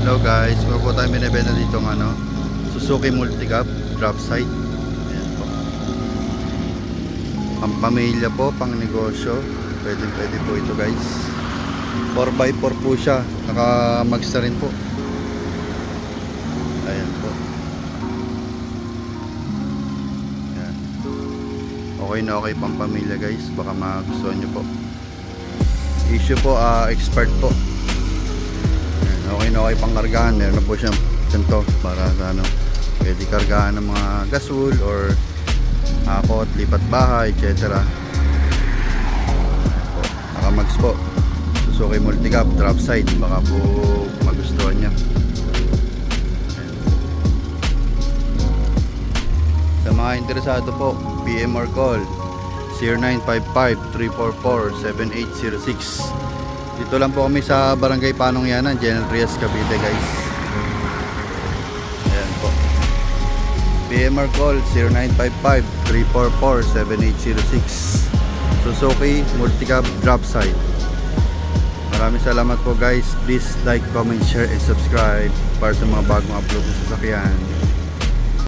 Hello guys, meron po tayo binibenta dito ng Suzuki Multicab drop side. Ayan po. Pang pamilya po, pang negosyo. Pwede po ito guys. 4x4 po siya. Naka-mags na rin po. Ayan po. Ayan. Okay na okay pang pamilya guys. Baka magustuhan nyo po. Issue po, expert po. Okay na okay pang kargahan. Meron na po siyang ganito para sa pwede kargahan ng mga gasol or akot, lipat bahay, etc. Nakamags po. Suzuki Multicab drop side. Baka po magustuhan niya. Sa mga interesado po, PM or call 0955-344-7806. Dito lang po kami sa Barangay Panongyanan, General Trias, Cavite guys. Ayan po. PM or call 0955-344-7806. Suzuki Multicab drop side. Maraming salamat po guys. Please like, comment, share, and subscribe para sa mga bagong upload sa sasakyan.